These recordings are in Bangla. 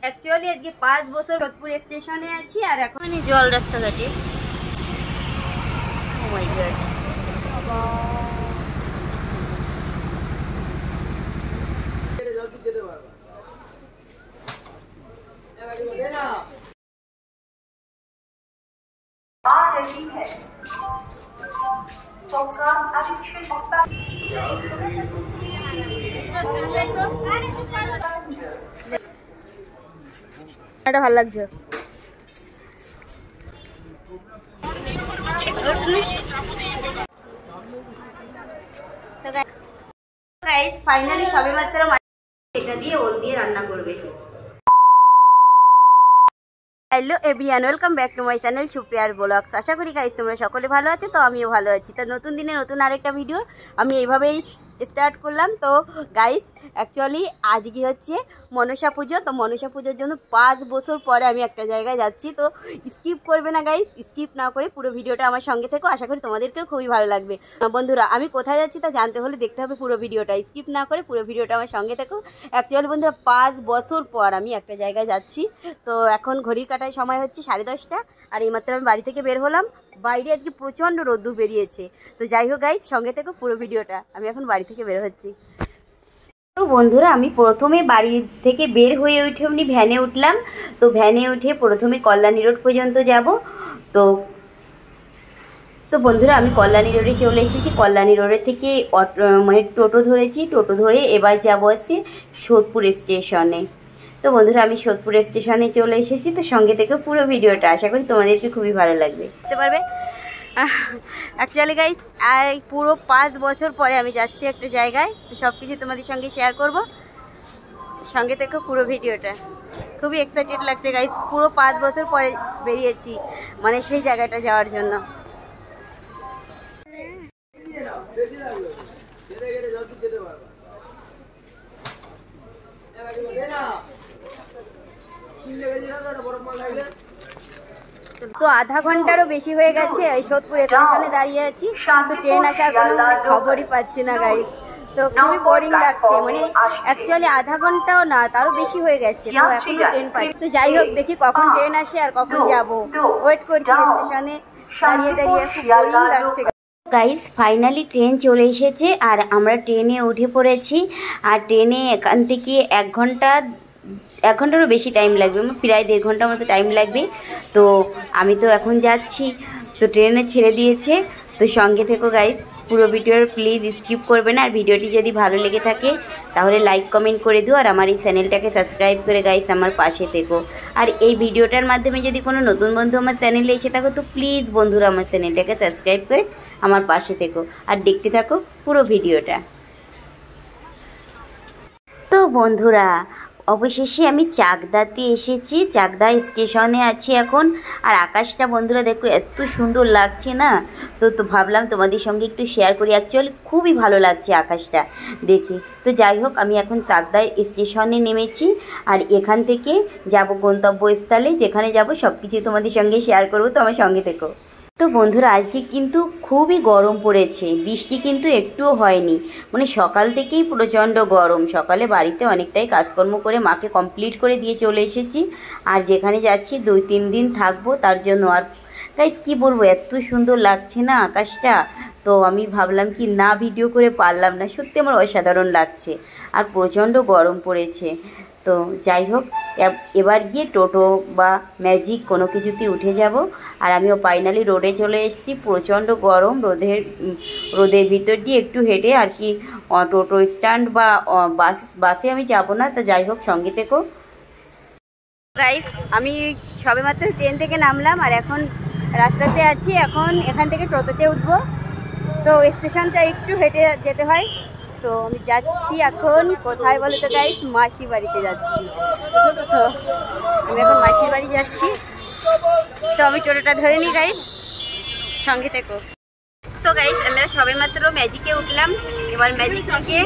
অ্যাকচুয়ালি আজকে 5 বছর যোধপুর স্টেশনে আছি আর এখন জল রাস্তাঘাটে। ও মাই গড, এটা ভালো লাগছে। ফাইনালি সবে মাত্র এটা দিয়ে ওল দিয়ে রান্না করবে। Hello everyone, welcome back to my channel সুপ্রিয়ার ব্লগস। আশা করি গাইস তোমরা সকলে ভালো আছো, তো আমিও ভালো আছি। তো নতুন দিনে নতুন আরেকটা ভিডিও আমি এইভাবেই স্টার্ট করলাম। তো গাইস অ্যাকচুয়ালি আজকে হচ্ছে মনসা পুজো। তো মনসা পুজোর জন্য 5 বছর পরে আমি একটা জায়গায় যাচ্ছি। তো স্কিপ করবে না গাইস, স্কিপ না করে পুরো ভিডিওটা আমার সঙ্গে থেকো। আশা করি তোমাদেরকেও খুবই ভালো লাগবে। বন্ধুরা আমি কোথায় যাচ্ছি তা জানতে হলে দেখতে হবে পুরো ভিডিওটা, স্কিপ না করে পুরো ভিডিওটা আমার সঙ্গে থেকো। অ্যাকচুয়ালি বন্ধুরা 5 বছর পর আমি একটা জায়গায় যাচ্ছি। তো এখন ঘড়ির কাটায় সময় হচ্ছে 10:30, আর এইমাত্র আমি বাড়ি থেকে বের হলাম। বাইরে আজকে প্রচণ্ড রোদ্দুর বেরিয়েছে। তো যাই হোক গাইস, সঙ্গে থেকো পুরো ভিডিওটা। আমি এখন বাড়ি থেকে বের হচ্ছি। তো বন্ধুরা আমি প্রথমে বাড়ি থেকে বের হয়ে উঠে এমনি ভ্যানে উঠলাম। তো ভ্যানে উঠে প্রথমে কল্যাণী রোড পর্যন্ত যাব। তো বন্ধুরা আমি কল্যাণী রোডে চলে এসেছি। কল্যাণী রোডের থেকে মানে টোটো ধরেছি। টোটো ধরে এবার যাব হচ্ছে সোদপুর স্টেশনে। তো বন্ধুরা আমি সোদপুর স্টেশনে চলে এসেছি। তো সঙ্গে থেকে পুরো ভিডিওটা, আশা করি তোমাদেরকে খুবই ভালো লাগবে, বুঝতে পারবে। অ্যাকচুয়ালি গাইস পুরো 5 বছর পরে আমি যাচ্ছি একটা জায়গায়। তো সব কিছু তোমাদের সঙ্গে শেয়ার করব, সঙ্গে থেকে পুরো ভিডিওটা। খুবই এক্সাইটেড লাগছে গাইস, পুরো 5 বছর পরে বেরিয়েছি মানে সেই জায়গাটা যাওয়ার জন্য। তো আধা ঘন্টারও বেশি হয়ে গেছে এই সোদপুর স্টেশনে দাঁড়িয়ে আছি। তো ট্রেন আসার কোনো খবরই পাচ্ছি না গাইস। তো খুবই বোরিং লাগছে, মানে অ্যাকচুয়ালি আধা ঘন্টাও না, তারও বেশি হয়ে গেছে। তো এখনো ট্রেন পাই। তো যাই হোক, দেখি কখন ট্রেন আসে আর কখন যাব। ওয়েট করছি স্টেশনে দাঁড়িয়ে দাঁড়িয়ে, খুব বোরিং লাগছে গাইস। ফাইনালি ট্রেন চলে এসেছে আর আমরা ট্রেনে উঠে পড়েছি। আর ট্রেনে এখান থেকে 1 ঘন্টারও বেশি টাইম লাগবে, প্রায় 1.5 ঘন্টার মতো টাইম লাগবে। তো আমি তো এখন যাচ্ছি। তো ট্রেনে ছেড়ে দিয়েছে। তো সঙ্গে থেকো গাইস, পুরো ভিডিওর প্লিজ স্কিপ করবে না। আর ভিডিওটি যদি ভালো লেগে থাকে তাহলে লাইক কমেন্ট করে দিও। আর আমার এই চ্যানেলটাকে সাবস্ক্রাইব করে গাইস আমার পাশে থেকো। আর এই ভিডিওটার মাধ্যমে যদি কোনো নতুন বন্ধু আমার চ্যানেলে এসে থাকো তো প্লিজ বন্ধুরা আমার চ্যানেলটাকে সাবস্ক্রাইব করে আমার পাশে থেকো আর দেখতে থাকো পুরো ভিডিওটা। তো বন্ধুরা অবশেষে আমি চাকদাতে এসেছি। চাকদা স্টেশনে আছি এখন। আর আকাশটা বন্ধুরা দেখো এত সুন্দর লাগছে না। তো ভাবলাম তোমাদের সঙ্গে একটু শেয়ার করি। অ্যাকচুয়ালি খুবই ভালো লাগছে আকাশটা দেখে। তো যাই হোক, আমি এখন চাকদা স্টেশনে নেমেছি আর এখান থেকে যাব গন্তব্যস্থলে। যেখানে যাব সব কিছু তোমাদের সঙ্গে শেয়ার করবো, তো আমার সঙ্গে থেকো। তো বন্ধুরা আজকে কিন্তু খুবই গরম পড়েছে, বৃষ্টি কিন্তু একটুও হয়নি, মানে সকাল থেকেই প্রচণ্ড গরম। সকালে বাড়িতে অনেকটাই কাজকর্ম করে মাকে কমপ্লিট করে দিয়ে চলে এসেছি। আর যেখানে যাচ্ছি 2-3 দিন থাকবো, তার জন্য। আর গাইস কি বলবো, এত সুন্দর লাগছে না আকাশটা। তো আমি ভাবলাম কি না ভিডিও করে পারলাম না, সত্যি আমার অসাধারণ লাগছে। আর প্রচণ্ড গরম পড়েছে। তো যাই হোক, এবার গিয়ে টোটো বা ম্যাজিক কোনো কিছুতেই উঠে যাব। আর আমিও ফাইনালি রোডে চলে এসেছি। প্রচণ্ড গরম, রোদের ভিতর দিয়ে একটু হেঁটে আর কি টোটো স্ট্যান্ড বা বাসে আমি যাব না। তো যাই হোক, সঙ্গে থেকো গাইস। আমি সবেমাত্র ট্রেন থেকে নামলাম আর এখন রাস্তাতে আছি। এখন এখান থেকে টোটোতে উঠবো। তো স্টেশনটা একটু হেঁটে যেতে হয়। তো আমি যাচ্ছি এখন কোথায় বলে তো গাইস, মাসির বাড়িতে যাচ্ছি। তো আমি এখন মাসির বাড়ি যাচ্ছি। তো আমি টোটোটা ধরে নিই গাইস, সঙ্গে থেকো। তো গাইস আমরা সবেমাত্র ম্যাজিকে উঠলাম। এবার ম্যাজিক থেকে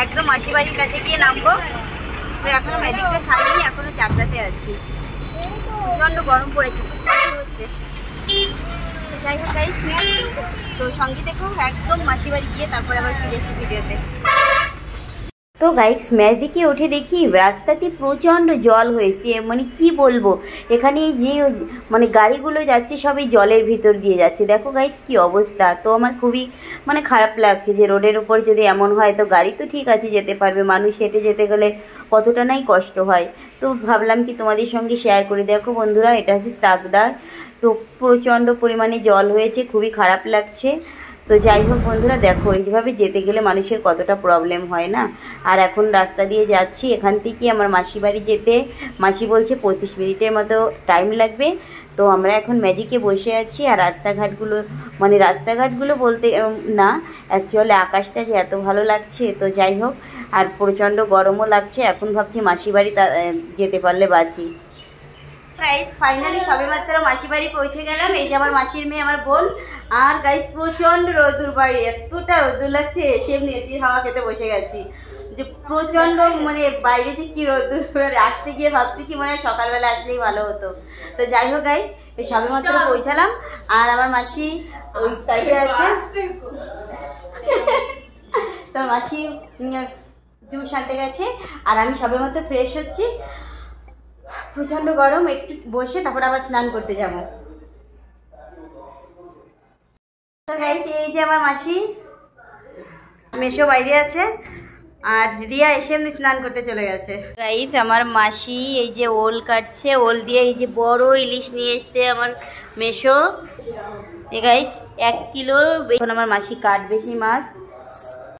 একদম মাসির বাড়ির কাছে গিয়ে নামবো। তো এখনো ম্যাজিকটা ছাড়িনি, এখনো চাকদাতে আছি। প্রচণ্ড গরম পড়েছে, হচ্ছে। যাই হোক গাইস, তো সঙ্গে দেখো একদম মাসির বাড়ি গিয়ে তারপরে আবার ফিরে এসেছি ভিডিওতে। তো গাইস ম্যাজিকে উঠে দেখি রাস্তাতে প্রচণ্ড জল হয়েছে, মানে কি বলবো, এখানে যে মানে গাড়িগুলো যাচ্ছে সবই জলের ভিতর দিয়ে যাচ্ছে। দেখো গাইস কি অবস্থা। তো আমার খুবই মানে খারাপ লাগছে যে রোডের উপর যদি এমন হয়, তো গাড়ি তো ঠিক আছে যেতে পারবে, মানুষ হেঁটে যেতে গেলে কতটা নাই কষ্ট হয়। তো ভাবলাম কি তোমাদের সঙ্গে শেয়ার করে। দেখো বন্ধুরা, এটা হচ্ছে চাকদা। তো প্রচণ্ড পরিমাণে জল হয়েছে, খুবই খারাপ লাগছে। তো যাই হোক বন্ধুরা, দেখো এইভাবে যেতে গেলে মানুষের কতটা প্রবলেম হয় না। আর এখন রাস্তা দিয়ে যাচ্ছি, এখান থেকে আমার মাসি বাড়ি যেতে মাসি বলছে 25 মিনিটের মতো টাইম লাগবে। তো আমরা এখন ম্যাজিকে বসে আছি। আর রাস্তাঘাটগুলো মানে রাস্তাঘাটগুলো বলতে না, অ্যাকচুয়ালি আকাশটা যে এত ভালো লাগছে। তো যাই হোক, আর প্রচণ্ড গরমও লাগছে। এখন ভাবছি মাসি বাড়ি যেতে পারলে বাঁচি। গাইস ফাইনালি সবেমাত্র মাসি বাড়ি পৌঁছে গেলাম। এই যে আমার মাসির মেয়ে, আমার বোন। আর গাইস প্রচণ্ড রোদ্দুর, বাড়ি এতটা রোদ্দুর লাগছে, এসে নেচির হাওয়া খেতে বসে গেছি। যে প্রচণ্ড মানে বাইরে যে কী রোদ্দুর, আসতে গিয়ে ভাবছি কি মানে সকালবেলা আসলেই ভালো হতো। তো যাই হোক গাইস, এই সবেমাত্র পৌঁছালাম। আর আমার মাসি ওই সাইডে আছে। তো মাসি জুস আনতে গেছে, আর আমি সবেমাত্র ফ্রেশ হচ্ছি। প্রচণ্ড গরম, একটু বসে তারপর আবার স্নান করতে যাবো। তো গাইস এই যে আমার মাসি, মেশো বাইরে আছে, আর রিয়া এসে এমনি স্নান করতে চলে গেছে। গাইস আমার মাসি এই যে ওল কাটছে, ওল দিয়ে এই যে বড় ইলিশ নিয়ে এসছে আমার মেশো। গাইস 1 কিলো, এখন আমার মাসি কাটবে সেই মাছ,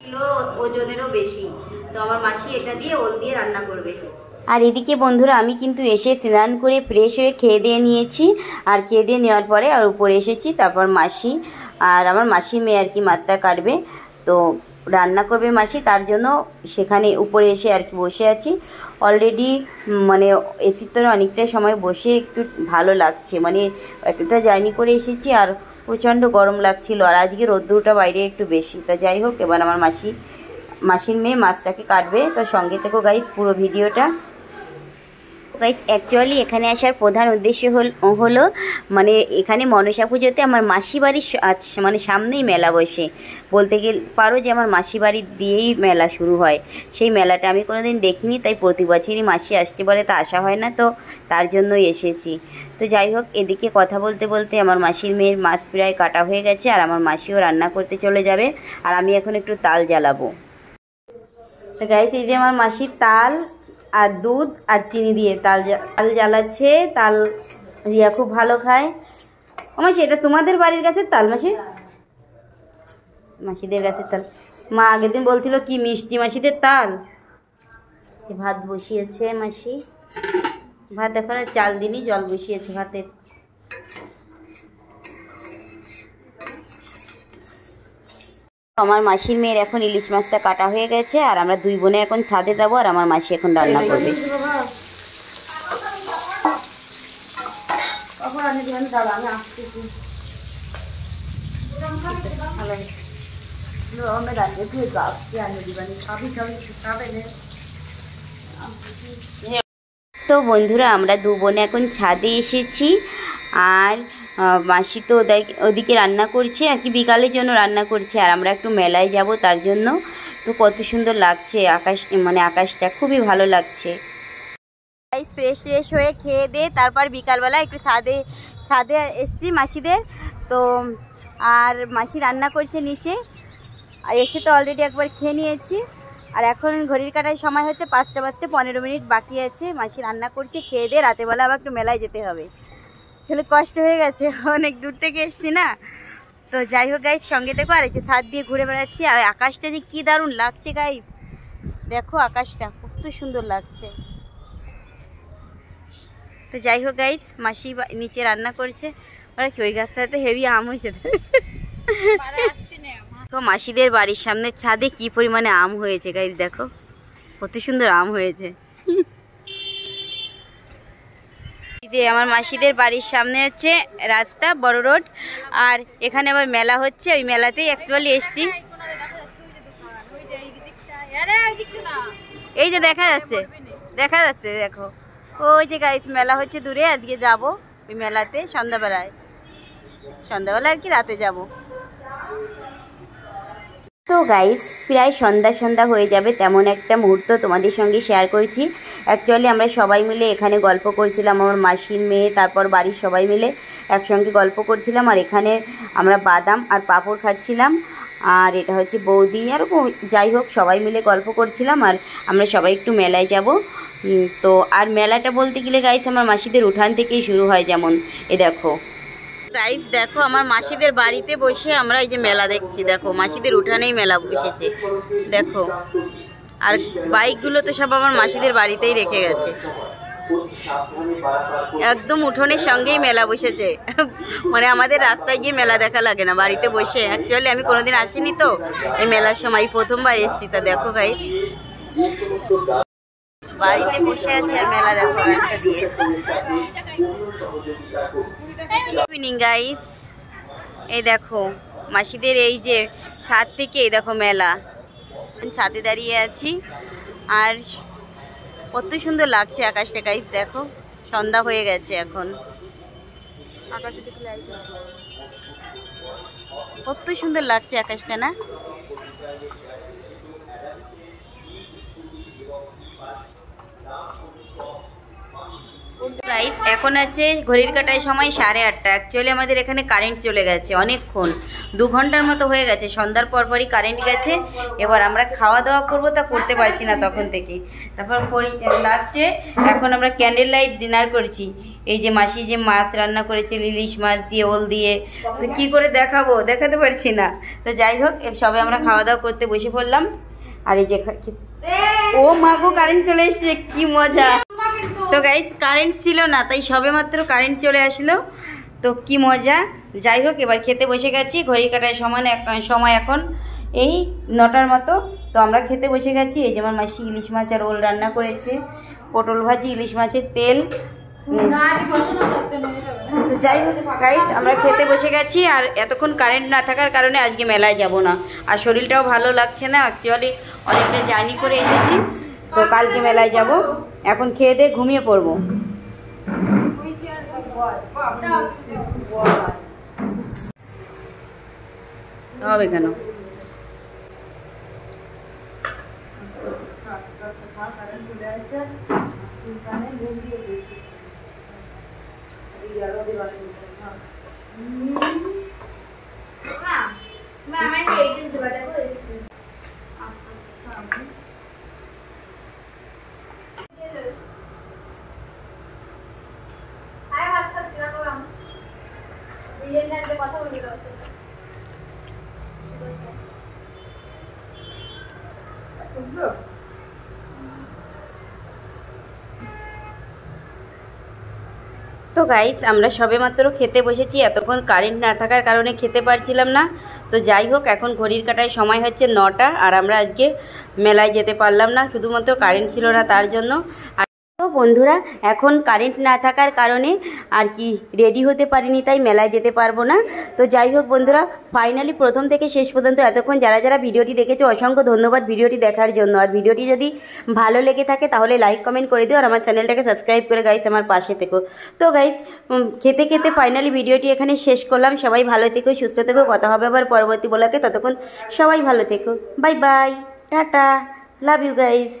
কিলো ওজনেরও বেশি। তো আমার মাসি এটা দিয়ে ওল দিয়ে রান্না করবে। আর এদিকে বন্ধুরা আমি কিন্তু এসে স্নান করে ফ্রেশ হয়ে খেয়ে দিয়ে নিয়েছি। আর খেয়ে দিয়ে নেওয়ার পরে আর উপরে এসেছি, তারপর মাসি আর আমার মাসি মেয়ে আর কি মাছটা কাটবে, তো রান্না করবে মাসি, তার জন্য সেখানে উপরে এসে আর কি বসে আছি। অলরেডি মানে এসির তো অনেকটা সময় বসে একটু ভালো লাগছে, মানে এতটা জার্নি করে এসেছি আর প্রচণ্ড গরম লাগছিল। আর আজকে রোদ্দুরটা বাইরে একটু বেশি। তো যাই হোক, এবার আমার মাসির মেয়ে মাছটাকে কাটবে। তো সঙ্গে থেকো গাইস পুরো ভিডিওটা। গাইস অ্যাকচুয়ালি এখানে আসার প্রধান উদ্দেশ্য হলো মানে এখানে মনসা পুজোতে আমার মাসি বাড়ির মানে সামনেই মেলা বসে, বলতে গেলে পারো যে আমার মাসি বাড়ি দিয়েই মেলা শুরু হয়। সেই মেলাটা আমি কোনোদিন দেখিনি, তাই প্রতি বছরই মাসি আসতে বলে, তা আসা হয় না, তো তার জন্যই এসেছি। তো যাই হোক, এদিকে কথা বলতে বলতে আমার মাসির মেয়ের মাছ প্রায় কাটা হয়ে গেছে, আর আমার মাসিও রান্না করতে চলে যাবে, আর আমি এখন একটু তাল জ্বালাবো। তো গাইস এই যে আমার মাসির তাল আর দুধ আর চিনি দিয়ে তাল জ্বালাচ্ছে। তাল রিয়া খুব ভালো খায়। ও মাসি, এটা তোমাদের বাড়ির গাছের তাল? মাসিদের গাছের তাল। মা আগের দিন বলছিল কি মিষ্টি মাসিদের তাল। ভাত বসিয়েছে মাসি, ভাত এখন চাল দিনই, জল বসিয়েছে ভাতের। আমার মাসির মেয়ের এখন ইলিশ মাছটা কাটা হয়ে গেছে, আর আমরা দুই বোনে এখন ছাদে যাবো, আর আমার মাসি এখন রান্না করবে। তো বন্ধুরা আমরা দু বোনে এখন ছাদে এসেছি, আর মাসি তো ওদিকে রান্না করছে আর কি, বিকালের জন্য রান্না করছে, আর আমরা একটু মেলায় যাব তার জন্য। তো কত সুন্দর লাগছে আকাশ, মানে আকাশটা খুবই ভালো লাগছে। ফ্রেশ হয়ে খেয়ে দিয়ে তারপর বিকালবেলা একটু ছাদে এসছি মাসিদের। তো আর মাসি রান্না করছে নিচে, আর এসে তো অলরেডি একবার খেয়ে নিয়েছি। আর এখন ঘড়ির কাটায় সময় হচ্ছে 5টা বাজতে 15 মিনিট বাকি আছে। মাসি রান্না করছে, খেয়ে দিয়ে রাতেবেলা আবার একটু মেলায় যেতে হবে। ছেলে কষ্ট হয়ে গেছে, অনেক দূর থেকে এসছি না। তো যাই হোক গাইস, সঙ্গে দেখো, আর একটু ছাদ দিয়ে ঘুরে বেড়াচ্ছি। আর আকাশটা যে কী দারুণ লাগছে গাইস, দেখো আকাশটা কত সুন্দর লাগছে। তো যাই হোক গাইস, মাসি নিচে রান্না করছে। ওরা কি ওই গাছটাতে হেভি আম হয়েছে। তো মাসিদের বাড়ির সামনে ছাদে কি পরিমাণে আম হয়েছে গাইস, দেখো কত সুন্দর আম হয়েছে। যে আমার মাসিদের বাড়ির সামনে হচ্ছে রাস্তা, বড় রোড, আর এখানে আবার মেলা হচ্ছে, ওই মেলাতেই অ্যাকচুয়ালি এসছি। এই যে দেখা যাচ্ছে দেখো, ওই যে গাইস মেলা হচ্ছে দূরে, আজকে যাব ওই মেলাতে সন্ধ্যাবেলা আর কি রাতে যাব। তো তো গাইস প্রায় সন্ধ্যা সন্ধ্যা হয়ে যাবে তেমন একটা মুহূর্ত তোমাদের সঙ্গে শেয়ার করছি। অ্যাকচুয়ালি আমরা সবাই মিলে এখানে গল্প করছিলাম, আমার মাসির মেয়ে, তারপর বাড়ির সবাই মিলে একসঙ্গে গল্প করছিলাম। আর এখানে আমরা বাদাম আর পাঁপড় খাচ্ছিলাম, আর এটা হচ্ছে বৌদি, আর যাই হোক সবাই মিলে গল্প করছিলাম। আর আমরা সবাই একটু মেলায় যাব। তো আর মেলাটা বলতে গেলে গাইস আমার মাসিদের উঠান থেকেই শুরু হয়। যেমন এ দেখো গাইস, দেখো আমার মাসিদের বাড়িতে বসে আমরা এই যে মেলা দেখছি। দেখো মাসিদের উঠানেই মেলা বসেছে, দেখো। আর বাইকগুলো তো সব আমার মাসিদের বাড়িতেই রেখে গেছে, একদম উঠোনের সঙ্গেই মেলা বসেছে। মানে আমাদের রাস্তায় গিয়ে মেলা দেখা লাগে না, বাড়িতে বসে। অ্যাকচুয়ালি আমি কোনোদিন আসিনি তো এই মেলার সময়, প্রথমবার এসেছি। তা দেখো গাইস বাড়িতে বসে আছে আর মেলা দেখো রাস্তা দিয়ে। ইভিনিং গাইস, এই দেখো মাসিদের এই যে ছাদ থেকে এই দেখো মেলা, ছাদে দাঁড়িয়ে আছি। আর কত সুন্দর লাগছে আকাশটা গাইস, দেখো সন্ধ্যা হয়ে গেছে এখন, আকাশে কত সুন্দর লাগছে আকাশটা না। গাইস এখন আছে ঘড়ির কাটায় সময় 8:30। অ্যাকচুয়ালি আমাদের এখানে কারেন্ট চলে গেছে অনেকক্ষণ, 2 ঘন্টার মতো হয়ে গেছে। সন্ধ্যার পরপরই কারেন্ট গেছে। এবার আমরা খাওয়া দাওয়া করবো, তা করতে পারছি না তখন থেকে। তারপর লাস্টে এখন আমরা ক্যান্ডেল লাইট ডিনার করেছি। এই যে মাসি যে মাছ রান্না করেছে, ইলিশ মাছ দিয়ে, ওল দিয়ে, তো কী করে দেখাবো, দেখাতে পারছি না। তো যাই হোক সবাই আমরা খাওয়া দাওয়া করতে বসে পড়লাম। আর এই যে ও মাগো কারেন্ট চলে এসছে, কি মজা। তো গাইস কারেন্ট ছিল না, তাই সবে মাত্র কারেন্ট চলে আসলো, তো কি মজা। যাই হোক এবার খেতে বসে গেছি। ঘড়ির কাটায় সময় এখন এই 9টার মতো। তো আমরা খেতে বসে গেছি। এই যেমন মাসি ইলিশ মাছ আর ওল রান্না করেছে, পটল ভাজি, ইলিশ মাছের তেল। তো যাই হোক গাইস আমরা খেতে বসে গেছি। আর এতক্ষণ কারেন্ট না থাকার কারণে আজকে মেলায় যাব না, আর শরীরটাও ভালো লাগছে না। অ্যাকচুয়ালি অনেকটা জার্নি করে এসেছি, তো কালকে মেলায় যাব। এখন খেয়ে দিয়ে ঘুমিয়ে পড়বো। হবে কেন? কথা বলি তো গাইস আমরা সবে মাত্র খেতে বসেছি। এতক্ষণ কারেন্ট না থাকার কারণে খেতে পারছিলাম না। তো যাই হোক এখন ঘড়ির কাটায় সময় হচ্ছে 9টা, আর আমরা আজকে মেলায় যেতে পারলাম না, শুধুমাত্র কারেন্ট ছিল না তার জন্য। তো বন্ধুরা এখন কারেন্ট না থাকার কারণে আর কি রেডি হতে পারিনি, তাই মেলায় যেতে পারবো না। তো যাই হোক বন্ধুরা ফাইনালি প্রথম থেকে শেষ পর্যন্ত এতক্ষণ যারা যারা ভিডিওটি দেখেছো অসংখ্য ধন্যবাদ ভিডিওটি দেখার জন্য। আর ভিডিওটি যদি ভালো লেগে থাকে তাহলে লাইক কমেন্ট করে দিও, আর আমার চ্যানেলটাকে সাবস্ক্রাইব করে গাইস আমার পাশে থেকো। তো গাইস খেতে খেতে ফাইনালি ভিডিওটি এখানে শেষ করলাম। সবাই ভালো থেকো, সুস্থ থেকো, কথা হবে আবার পরবর্তী ব্লগে। ততক্ষণ সবাই ভালো থেকো, bye bye, tata, love you guys.